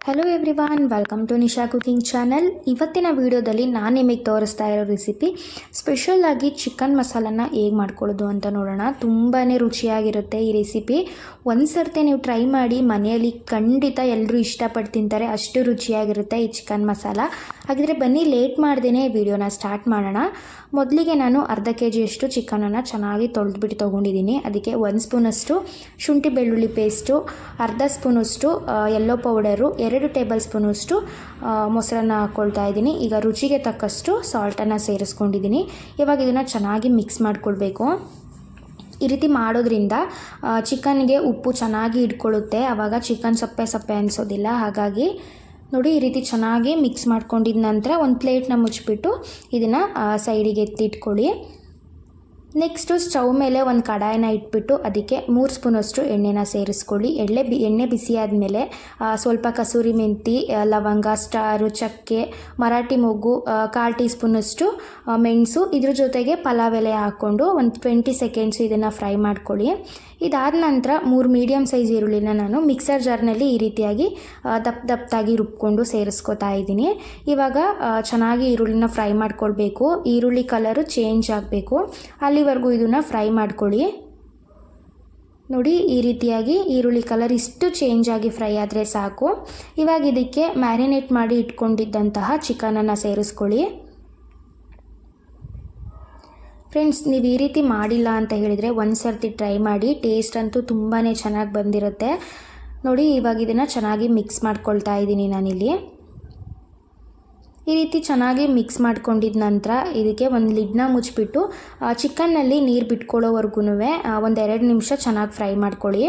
Hello everyone, welcome to Nisha cooking channel. ಇವತ್ತಿನ ವಿಡಿಯೋದಲ್ಲಿ ನಾನು ನಿಮಗೆ ತೋರಿಸ್ತಾ ಇರೋ ರೆಸಿಪಿ ಸ್ಪೆಷಲಾಗಿ ಚಿಕನ್ ಮಸಾಲನ ಹೇಗೆ ಮಾಡ್ಕೊಳ್ಳೋದು ಅಂತ ನೋಡೋಣ. ತುಂಬಾ ರುಚಿಯಾಗಿರುತ್ತೆ ಈ ರೆಸಿಪಿ. ಒಂದು ಸರ್ತಿ ನೀವು ಟ್ರೈ ಮಾಡಿ, ಮನೆಯಲ್ಲಿ ಖಂಡಿತ ಎಲ್ಲರೂ ಇಷ್ಟಪಟ್ಟು ತಿಂತಾರೆ, ಅಷ್ಟು ರುಚಿಯಾಗಿರುತ್ತೆ ಈ ಚಿಕನ್ ಮಸಾಲ. ಹಾಗಿದ್ರೆ ಬನ್ನಿ ಲೇಟ್ ಮಾಡ್ದೇ ವಿಡಿಯೋನ ಸ್ಟಾರ್ಟ್ ಮಾಡೋಣ. ಮೊದಲಿಗೆ ನಾನು ಅರ್ಧ ಕೆಜಿಯಷ್ಟು ಚಿಕನನ್ನು ಚೆನ್ನಾಗಿ ತೊಳೆದ್ಬಿಟ್ಟು ತೊಗೊಂಡಿದ್ದೀನಿ. ಅದಕ್ಕೆ 1 ಸ್ಪೂನಷ್ಟು ಶುಂಠಿ ಬೆಳ್ಳುಳ್ಳಿ ಪೇಸ್ಟು, ಅರ್ಧ ಸ್ಪೂನಷ್ಟು ಯೆಲ್ಲೋ ಪೌಡರು, 2 ಟೇಬಲ್ ಸ್ಪೂನಷ್ಟು ಮೊಸರನ್ನ ಹಾಕ್ಕೊಳ್ತಾ ಇದ್ದೀನಿ. ಈಗ ರುಚಿಗೆ ತಕ್ಕಷ್ಟು ಸಾಲ್ಟನ್ನು ಸೇರಿಸ್ಕೊಂಡಿದ್ದೀನಿ. ಇವಾಗ ಇದನ್ನು ಚೆನ್ನಾಗಿ ಮಿಕ್ಸ್ ಮಾಡಿಕೊಳ್ಬೇಕು. ಈ ರೀತಿ ಮಾಡೋದ್ರಿಂದ ಚಿಕನ್ಗೆ ಉಪ್ಪು ಚೆನ್ನಾಗಿ ಇಟ್ಕೊಳ್ಳುತ್ತೆ, ಆವಾಗ ಚಿಕನ್ ಸಪ್ಪೆ ಅನಿಸೋದಿಲ್ಲ. ಹಾಗಾಗಿ ನೋಡಿ, ಈ ರೀತಿ ಚೆನ್ನಾಗಿ ಮಿಕ್ಸ್ ಮಾಡ್ಕೊಂಡಿದ ನಂತರ ಒಂದು ಪ್ಲೇಟ್ನ ಮುಚ್ಚಿಬಿಟ್ಟು ಇದನ್ನು ಸೈಡಿಗೆ ಎತ್ತಿಟ್ಕೊಳ್ಳಿ. ನೆಕ್ಸ್ಟು ಸ್ಟವ್ ಮೇಲೆ ಒಂದು ಕಡಾಯಿನ ಇಟ್ಬಿಟ್ಟು ಅದಕ್ಕೆ 3 ಸ್ಪೂನಷ್ಟು ಎಣ್ಣೆನ ಸೇರಿಸ್ಕೊಳ್ಳಿ. ಎಣ್ಣೆ ಬಿಸಿ ಆದಮೇಲೆ ಸ್ವಲ್ಪ ಕಸೂರಿ ಮೆಂತಿ, ಲವಂಗ, ಸ್ಟಾರು, ಚಕ್ಕೆ, ಮರಾಠಿ ಮೊಗ್ಗು, 1/4 ಟೀ ಸ್ಪೂನಷ್ಟು ಮೆಣಸು, ಇದ್ರ ಜೊತೆಗೆ ಪಲಾವ್ ಎಲೆ ಹಾಕ್ಕೊಂಡು ಒಂದು 20 ಸೆಕೆಂಡ್ಸು ಇದನ್ನು ಫ್ರೈ ಮಾಡ್ಕೊಳ್ಳಿ. ಇದಾದ ನಂತರ 3 ಮೀಡಿಯಮ್ ಸೈಜ್ ಈರುಳ್ಳಿನ ನಾನು ಮಿಕ್ಸರ್ ಜಾರ್ನಲ್ಲಿ ಈ ರೀತಿಯಾಗಿ ದಪ್ಪದಾಗಿ ರುಬ್ಕೊಂಡು ಸೇರಿಸ್ಕೊತಾ ಇದ್ದೀನಿ. ಇವಾಗ ಚೆನ್ನಾಗಿ ಈರುಳ್ಳಿನ ಫ್ರೈ ಮಾಡ್ಕೊಳ್ಬೇಕು. ಈರುಳ್ಳಿ ಕಲರು ಚೇಂಜ್ ಆಗಬೇಕು, ಅಲ್ಲಿವರೆಗೂ ಇದನ್ನು ಫ್ರೈ ಮಾಡ್ಕೊಳ್ಳಿ. ನೋಡಿ, ಈ ರೀತಿಯಾಗಿ ಈರುಳ್ಳಿ ಕಲರ್ ಇಷ್ಟು ಚೇಂಜ್ ಆಗಿ ಫ್ರೈ ಆದರೆ ಸಾಕು. ಇವಾಗ ಇದಕ್ಕೆ ಮ್ಯಾರಿನೇಟ್ ಮಾಡಿ ಇಟ್ಕೊಂಡಿದ್ದಂತಹ ಚಿಕನನ್ನು ಸೇರಿಸ್ಕೊಳ್ಳಿ. ಫ್ರೆಂಡ್ಸ್, ನೀವು ಈ ರೀತಿ ಮಾಡಿಲ್ಲ ಅಂತ ಹೇಳಿದರೆ ಒಂದು ಸರ್ತಿ ಟ್ರೈ ಮಾಡಿ, ಟೇಸ್ಟ್ ಅಂತೂ ತುಂಬಾ ಚೆನ್ನಾಗಿ ಬಂದಿರುತ್ತೆ. ನೋಡಿ, ಇವಾಗ ಇದನ್ನು ಚೆನ್ನಾಗಿ ಮಿಕ್ಸ್ ಮಾಡ್ಕೊಳ್ತಾ ಇದ್ದೀನಿ ನಾನಿಲ್ಲಿ. ಈ ರೀತಿ ಚೆನ್ನಾಗಿ ಮಿಕ್ಸ್ ಮಾಡ್ಕೊಂಡಿದ ನಂತರ ಇದಕ್ಕೆ ಒಂದು ಲಿಡ್ನ ಮುಚ್ಚಿಬಿಟ್ಟು ಚಿಕನ್ನಲ್ಲಿ ನೀರು ಬಿಟ್ಕೊಳ್ಳೋವರೆಗೂ ಒಂದು 2 ನಿಮಿಷ ಚೆನ್ನಾಗಿ ಫ್ರೈ ಮಾಡ್ಕೊಳ್ಳಿ.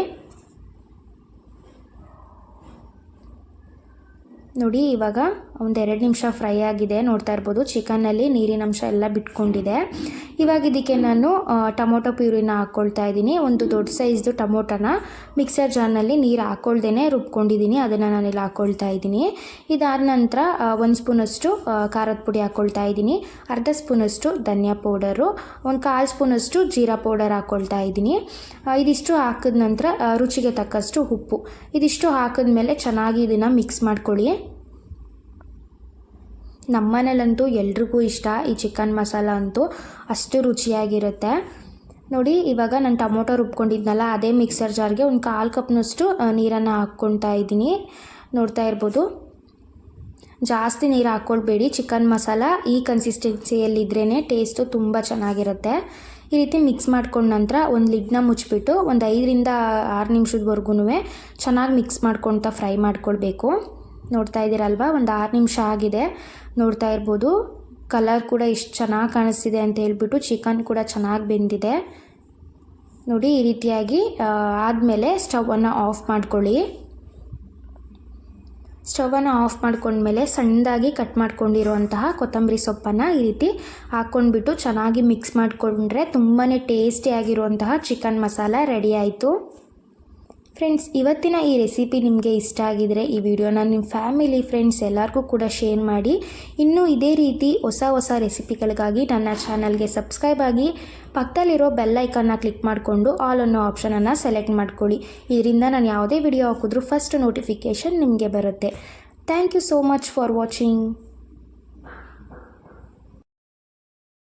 ನೋಡಿ, ಇವಾಗ ಒಂದು 2 ನಿಮಿಷ ಫ್ರೈ ಆಗಿದೆ. ನೋಡ್ತಾ ಇರ್ಬೋದು, ಚಿಕನ್ನಲ್ಲಿ ನೀರಿನ ಅಂಶ ಎಲ್ಲ ಬಿಟ್ಕೊಂಡಿದೆ. ಇವಾಗ ಇದಕ್ಕೆ ನಾನು ಟೊಮೊಟೊ ಪ್ಯೂರಿನ ಹಾಕ್ಕೊಳ್ತಾ ಇದ್ದೀನಿ. ಒಂದು ದೊಡ್ಡ ಸೈಜ್ದು ಟೊಮೊಟೊನ ಮಿಕ್ಸರ್ ಜಾರ್ನಲ್ಲಿ ನೀರು ಹಾಕ್ಕೊಳ್ದೇ ರುಬ್ಕೊಂಡಿದ್ದೀನಿ, ಅದನ್ನು ನಾನಿಲ್ಲಿ ಹಾಕ್ಕೊಳ್ತಾ ಇದ್ದೀನಿ. ಇದಾದ ನಂತರ 1 ಸ್ಪೂನಷ್ಟು ಖಾರದ ಪುಡಿ ಹಾಕ್ಕೊಳ್ತಾ ಇದ್ದೀನಿ, ಅರ್ಧ ಸ್ಪೂನಷ್ಟು ಧನಿಯಾ ಪೌಡರು, ಒಂದು 1/4 ಸ್ಪೂನಷ್ಟು ಜೀರಾ ಪೌಡರ್ ಹಾಕ್ಕೊಳ್ತಾ ಇದ್ದೀನಿ. ಇದಿಷ್ಟು ಹಾಕಿದ ನಂತರ ರುಚಿಗೆ ತಕ್ಕಷ್ಟು ಉಪ್ಪು, ಇದಿಷ್ಟು ಹಾಕಿದ್ಮೇಲೆ ಚೆನ್ನಾಗಿ ಇದನ್ನು ಮಿಕ್ಸ್ ಮಾಡ್ಕೊಳ್ಳಿ. ನಮ್ಮನೇಲಂತೂ ಎಲ್ರಿಗೂ ಇಷ್ಟ ಈ ಚಿಕನ್ ಮಸಾಲ, ಅಂತೂ ಅಷ್ಟು ರುಚಿಯಾಗಿರುತ್ತೆ. ನೋಡಿ, ಇವಾಗ ನಾನು ಟೊಮೊಟೊ ರುಬ್ಕೊಂಡಿದ್ನಲ್ಲ ಅದೇ ಮಿಕ್ಸರ್ ಜಾರ್ಗೆ ಒಂದು 1/4 ಕಪ್ನಷ್ಟು ನೀರನ್ನು ಹಾಕ್ಕೊಳ್ತಾ ಇದ್ದೀನಿ. ನೋಡ್ತಾ ಇರ್ಬೋದು, ಜಾಸ್ತಿ ನೀರು ಹಾಕ್ಕೊಳ್ಬೇಡಿ. ಚಿಕನ್ ಮಸಾಲ ಈ ಕನ್ಸಿಸ್ಟೆನ್ಸಿಯಲ್ಲಿದ್ರೇ ಟೇಸ್ಟು ತುಂಬ ಚೆನ್ನಾಗಿರುತ್ತೆ. ಈ ರೀತಿ ಮಿಕ್ಸ್ ಮಾಡ್ಕೊಂಡ ನಂತರ ಒಂದು ಲಿಡ್ನ ಮುಚ್ಚಿಬಿಟ್ಟು ಒಂದು 5 ರಿಂದ 6 ನಿಮಿಷದವರೆಗೂ ಚೆನ್ನಾಗಿ ಮಿಕ್ಸ್ ಮಾಡ್ಕೊಳ್ತಾ ಫ್ರೈ ಮಾಡ್ಕೊಳ್ಬೇಕು. ನೋಡ್ತಾ ಇದ್ದೀರಲ್ವ, ಒಂದು 6 ನಿಮಿಷ ಆಗಿದೆ. ನೋಡ್ತಾ ಇರ್ಬೋದು, ಕಲರ್ ಕೂಡ ಎಷ್ಟು ಚೆನ್ನಾಗಿ ಕಾಣಿಸ್ತಿದೆ ಅಂತ ಹೇಳ್ಬಿಟ್ಟು, ಚಿಕನ್ ಕೂಡ ಚೆನ್ನಾಗಿ ಬೆಂದಿದೆ. ನೋಡಿ, ಈ ರೀತಿಯಾಗಿ ಆದಮೇಲೆ ಸ್ಟವನ್ನು ಆಫ್ ಮಾಡ್ಕೊಳ್ಳಿ. ಸ್ಟವನ್ನು ಆಫ್ ಮಾಡ್ಕೊಂಡ್ಮೇಲೆ ಸಣ್ಣದಾಗಿ ಕಟ್ ಮಾಡ್ಕೊಂಡಿರುವಂತಹ ಕೊತ್ತಂಬರಿ ಸೊಪ್ಪನ್ನು ಈ ರೀತಿ ಹಾಕ್ಕೊಂಡ್ಬಿಟ್ಟು ಚೆನ್ನಾಗಿ ಮಿಕ್ಸ್ ಮಾಡಿಕೊಂಡ್ರೆ ತುಂಬಾ ಟೇಸ್ಟಿಯಾಗಿರುವಂತಹ ಚಿಕನ್ ಮಸಾಲ ರೆಡಿ ಆಯಿತು. ಫ್ರೆಂಡ್ಸ್, ಇವತ್ತಿನ ಈ ರೆಸಿಪಿ ನಿಮಗೆ ಇಷ್ಟ ಆಗಿದರೆ ಈ ವಿಡಿಯೋನ ನಿಮ್ಮ ಫ್ಯಾಮಿಲಿ, ಫ್ರೆಂಡ್ಸ್ ಎಲ್ಲರಿಗೂ ಕೂಡ ಶೇರ್ ಮಾಡಿ. ಇನ್ನೂ ಇದೇ ರೀತಿ ಹೊಸ ರೆಸಿಪಿಗಳಿಗಾಗಿ ನನ್ನ ಚಾನಲ್ಗೆ ಸಬ್ಸ್ಕ್ರೈಬ್ ಆಗಿ ಪಕ್ಕದಲ್ಲಿರೋ ಬೆಲ್ ಐಕನ್ನ ಕ್ಲಿಕ್ ಮಾಡಿಕೊಂಡು ಆಲ್ ಅನ್ನೋ ಆಪ್ಷನನ್ನು ಸೆಲೆಕ್ಟ್ ಮಾಡ್ಕೊಳ್ಳಿ. ಇದರಿಂದ ನಾನು ಯಾವುದೇ ವಿಡಿಯೋ ಹಾಕಿದ್ರೂ ಫಸ್ಟ್ ನೋಟಿಫಿಕೇಷನ್ ನಿಮಗೆ ಬರುತ್ತೆ. Thank you so much for watching.